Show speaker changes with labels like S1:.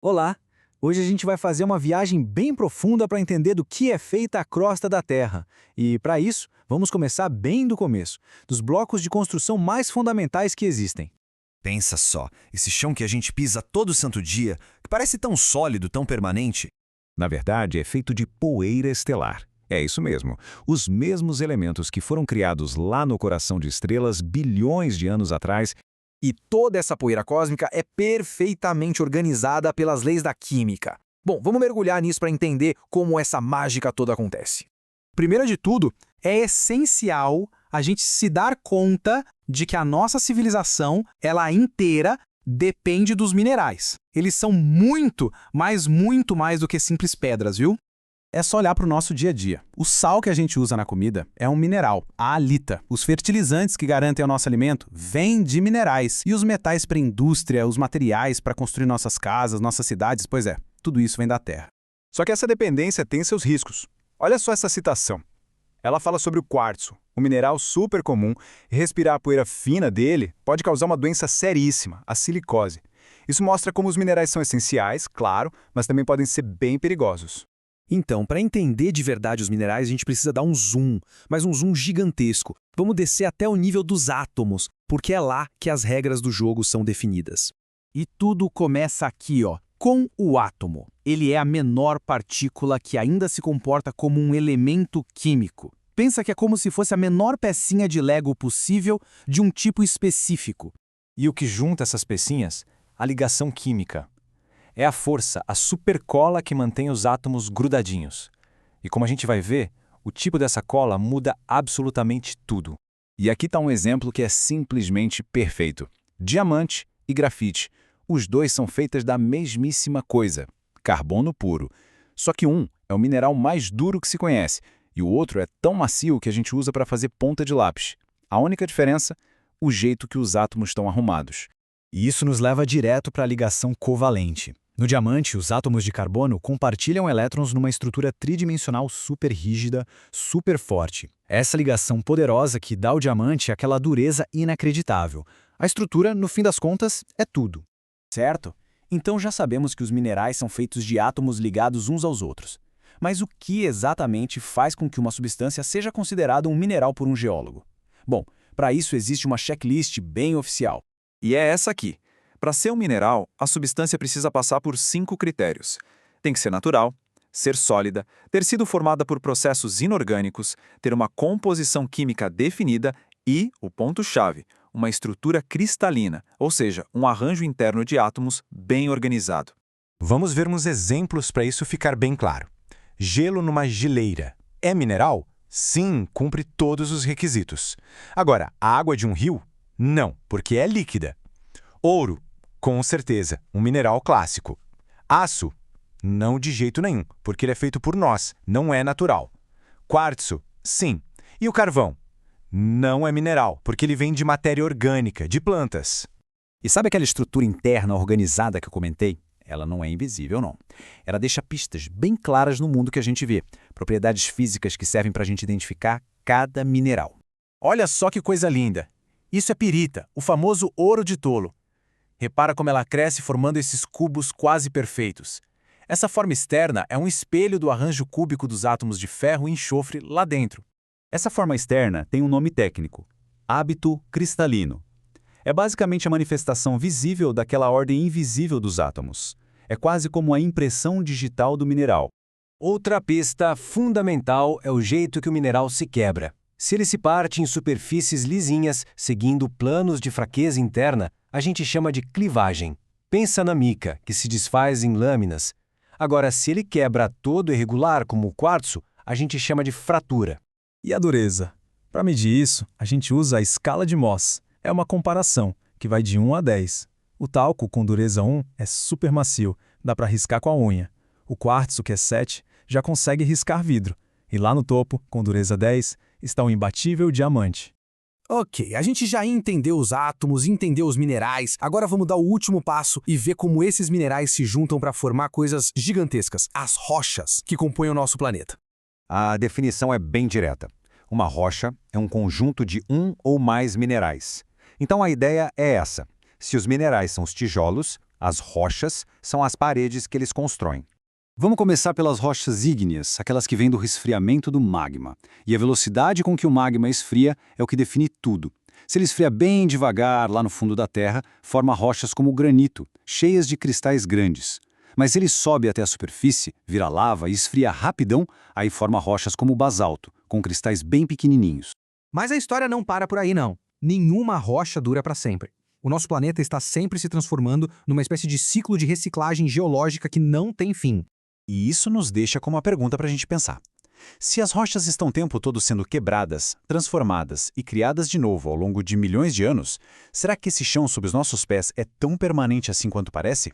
S1: Olá! Hoje a gente vai fazer uma viagem bem profunda para entender do que é feita a crosta da Terra. E, para isso, vamos começar bem do começo, dos blocos de construção mais fundamentais que existem.
S2: Pensa só, esse chão que a gente pisa todo santo dia, que parece tão sólido, tão permanente.
S3: Na verdade, é feito de poeira estelar. É isso mesmo. Os mesmos elementos que foram criados lá no coração de estrelas bilhões de anos atrás.
S1: E toda essa poeira cósmica é perfeitamente organizada pelas leis da química. Bom, vamos mergulhar nisso para entender como essa mágica toda acontece. Primeiro de tudo, é essencial a gente se dar conta de que a nossa civilização, ela inteira, depende dos minerais. Eles são muito, mas muito mais do que simples pedras, viu? É só olhar para o nosso dia a dia. O sal que a gente usa na comida é um mineral, a halita. Os fertilizantes que garantem ao nosso alimento vêm de minerais. E os metais para a indústria, os materiais para construir nossas casas, nossas cidades, pois é, tudo isso vem da terra.
S4: Só que essa dependência tem seus riscos. Olha só essa citação. Ela fala sobre o quartzo, um mineral super comum, e respirar a poeira fina dele pode causar uma doença seríssima, a silicose. Isso mostra como os minerais são essenciais, claro, mas também podem ser bem perigosos.
S2: Então, para entender de verdade os minerais, a gente precisa dar um zoom, mas um zoom gigantesco. Vamos descer até o nível dos átomos, porque é lá que as regras do jogo são definidas.
S1: E tudo começa aqui, ó, com o átomo. Ele é a menor partícula que ainda se comporta como um elemento químico. Pensa que é como se fosse a menor pecinha de Lego possível de um tipo específico.
S4: E o que junta essas pecinhas? A ligação química. É a força, a supercola que mantém os átomos grudadinhos. E como a gente vai ver, o tipo dessa cola muda absolutamente tudo.
S3: E aqui está um exemplo que é simplesmente perfeito. Diamante e grafite. Os dois são feitos da mesmíssima coisa, carbono puro. Só que um é o mineral mais duro que se conhece, e o outro é tão macio que a gente usa para fazer ponta de lápis. A única diferença? O jeito que os átomos estão arrumados.
S5: E isso nos leva direto para a ligação covalente. No diamante, os átomos de carbono compartilham elétrons numa estrutura tridimensional super rígida, super forte. Essa ligação poderosa que dá ao diamante aquela dureza inacreditável. A estrutura, no fim das contas, é tudo.
S1: Certo? Então já sabemos que os minerais são feitos de átomos ligados uns aos outros. Mas o que exatamente faz com que uma substância seja considerada um mineral por um geólogo? Bom, para isso existe uma checklist bem oficial.
S6: E é essa aqui. Para ser um mineral, a substância precisa passar por 5 critérios. Tem que ser natural, ser sólida, ter sido formada por processos inorgânicos, ter uma composição química definida e, o ponto-chave, uma estrutura cristalina, ou seja, um arranjo interno de átomos bem organizado.
S4: Vamos ver uns exemplos para isso ficar bem claro. Gelo numa geleira. É mineral? Sim, cumpre todos os requisitos. Agora, a água de um rio? Não, porque é líquida. Ouro? Com certeza, um mineral clássico. Aço? Não de jeito nenhum, porque ele é feito por nós, não é natural. Quartzo? Sim. E o carvão? Não é mineral, porque ele vem de matéria orgânica, de plantas.
S1: E sabe aquela estrutura interna organizada que eu comentei? Ela não é invisível, não. Ela deixa pistas bem claras no mundo que a gente vê, propriedades físicas que servem para a gente identificar cada mineral. Olha só que coisa linda! Isso é pirita, o famoso ouro de tolo. Repara como ela cresce formando esses cubos quase perfeitos. Essa forma externa é um espelho do arranjo cúbico dos átomos de ferro e enxofre lá dentro.
S5: Essa forma externa tem um nome técnico: hábito cristalino. É basicamente a manifestação visível daquela ordem invisível dos átomos. É quase como a impressão digital do mineral.
S7: Outra pista fundamental é o jeito que o mineral se quebra. Se ele se parte em superfícies lisinhas, seguindo planos de fraqueza interna, a gente chama de clivagem. Pensa na mica, que se desfaz em lâminas. Agora, se ele quebra todo irregular, como o quartzo, a gente chama de fratura.
S5: E a dureza? Para medir isso, a gente usa a escala de Mohs. É uma comparação, que vai de 1 a 10. O talco, com dureza 1, é super macio, dá para riscar com a unha. O quartzo, que é 7, já consegue riscar vidro. E lá no topo, com dureza 10, está o imbatível diamante.
S1: Ok, a gente já entendeu os átomos, entendeu os minerais, agora vamos dar o último passo e ver como esses minerais se juntam para formar coisas gigantescas, as rochas que compõem o nosso planeta.
S3: A definição é bem direta. Uma rocha é um conjunto de um ou mais minerais. Então a ideia é essa. Se os minerais são os tijolos,
S8: As rochas são as paredes que eles constroem. Vamos começar pelas rochas ígneas, aquelas que vêm do resfriamento do magma. E a velocidade com que o magma esfria é o que define tudo. Se ele esfria bem devagar lá no fundo da Terra, forma rochas como o granito, cheias de cristais grandes. Mas se ele sobe até a superfície, vira lava e esfria rapidão, aí forma rochas como o basalto, com cristais bem pequenininhos.
S1: Mas a história não para por aí, não. Nenhuma rocha dura para sempre. O nosso planeta está sempre se transformando numa espécie de ciclo de reciclagem geológica que não tem fim.
S3: E isso nos deixa com uma pergunta para a gente pensar. Se as rochas estão o tempo todo sendo quebradas, transformadas e criadas de novo ao longo de milhões de anos, será que esse chão sob os nossos pés é tão permanente assim quanto parece?